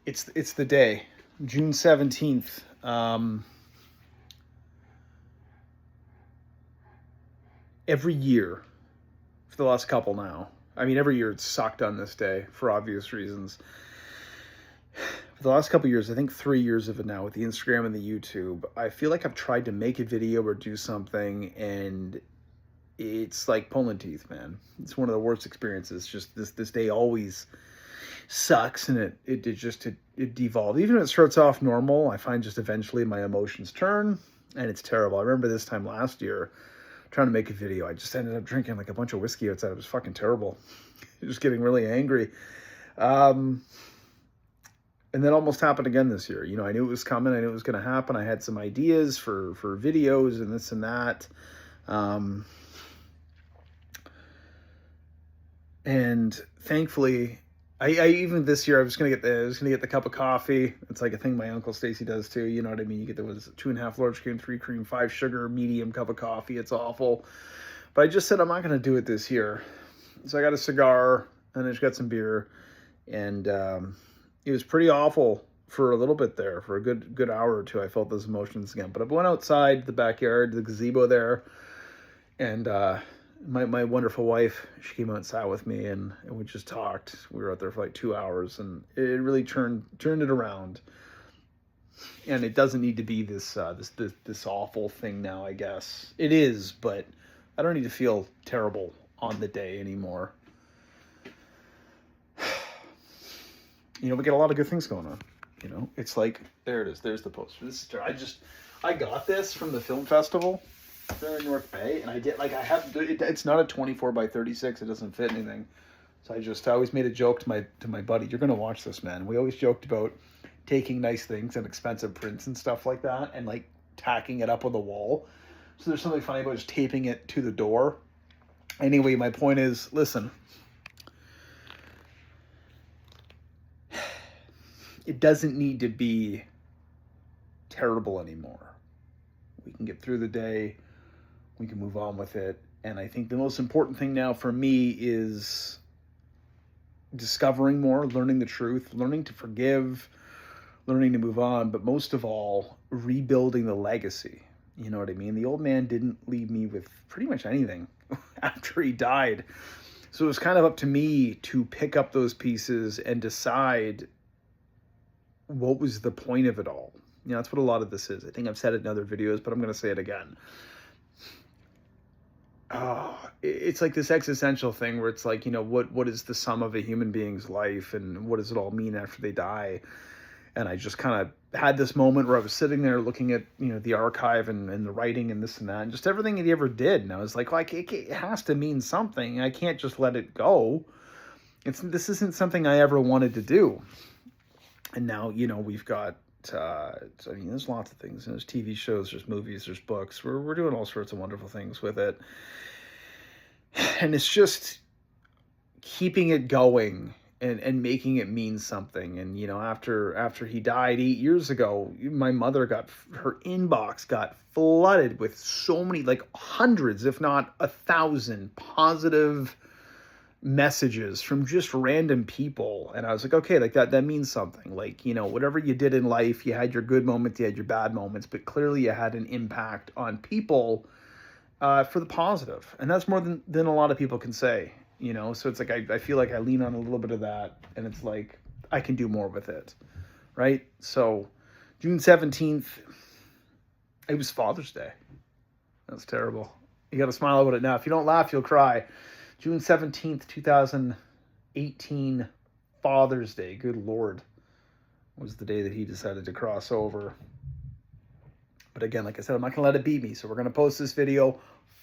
It's the day, June 17th. Every year for the last couple now. I mean, every year it's sucked on this day for obvious reasons. For the last couple years, I think 3 years of it now with the Instagram and the YouTube, I feel like I've tried to make a video or do something, and it's like pulling teeth, man. It's one of the worst experiences. Just this day always sucks, and it devolved. Even if it starts off normal, I find just eventually my emotions turn, and it's terrible. I remember this time last year trying to make a video. I just ended up drinking like a bunch of whiskey outside. It was fucking terrible. Just getting really angry. And that almost happened again this year. You know, I knew it was coming. I knew it was going to happen. I had some ideas for videos and this and that. And thankfully, I even this year I was gonna get the cup of coffee. It's like a thing my Uncle Stacy does too. You know what I mean? You get 2.5 large cream, 3 cream, 5 sugar, medium cup of coffee. It's awful. But I just said I'm not gonna do it this year. So I got a cigar and I just got some beer, and it was pretty awful for a little bit there. For a good hour or two, I felt those emotions again. But I went outside the backyard, the gazebo there, and my wonderful wife, she came outside with me, and we just talked. We were out there for like 2 hours, and it really turned it around. And it doesn't need to be this awful thing now, I guess. It is, but I don't need to feel terrible on the day anymore. You know, we get a lot of good things going on. You know, it's like, there it is. There's the poster. I got this from the film festival there in North Bay, and it's not a 24 by 36. It doesn't fit anything. So I always made a joke to my buddy. You're going to watch this, man. We always joked about taking nice things and expensive prints and stuff like that and like tacking it up on the wall. So there's something funny about just taping it to the door. Anyway, my point is, listen, it doesn't need to be terrible anymore. We can get through the day. We can move on with it. And I think the most important thing now for me is discovering more, learning the truth, learning to forgive, learning to move on, but most of all, rebuilding the legacy. You know what I mean? The old man didn't leave me with pretty much anything after he died. So it was kind of up to me to pick up those pieces and decide what was the point of it all. You know, that's what a lot of this is. I think I've said it in other videos, but I'm going to say it again. It's like this existential thing where it's like, you know, what is the sum of a human being's life, and what does it all mean after they die? And I just kind of had this moment where I was sitting there looking at, you know, the archive and the writing and this and that, and just everything he ever did. And I was like, it has to mean something. I can't just let it go. This isn't something I ever wanted to do. And now, you know, we've got, I mean, there's lots of things. There's TV shows, there's movies, there's books. We're doing all sorts of wonderful things with it. And it's just keeping it going and making it mean something. And, you know, after he died 8 years ago, my mother her inbox got flooded with so many, like hundreds, if not 1,000 positive messages from just random people. And I was like, okay, like that means something. Like, you know, whatever you did in life, you had your good moments, you had your bad moments, but clearly you had an impact on people for the positive. And that's more than a lot of people can say, you know? So it's like, I feel like I lean on a little bit of that, and it's like, I can do more with it. Right? So June 17th, it was Father's Day. That's terrible. You got to smile about it now. If you don't laugh, you'll cry. June 17th, 2018, Father's Day. Good Lord. Was the day that he decided to cross over. But again, like I said, I'm not going to let it beat me. So we're going to post this video.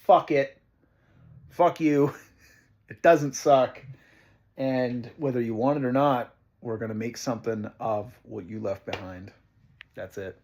Fuck it. Fuck you. It doesn't suck. And whether you want it or not, we're going to make something of what you left behind. That's it.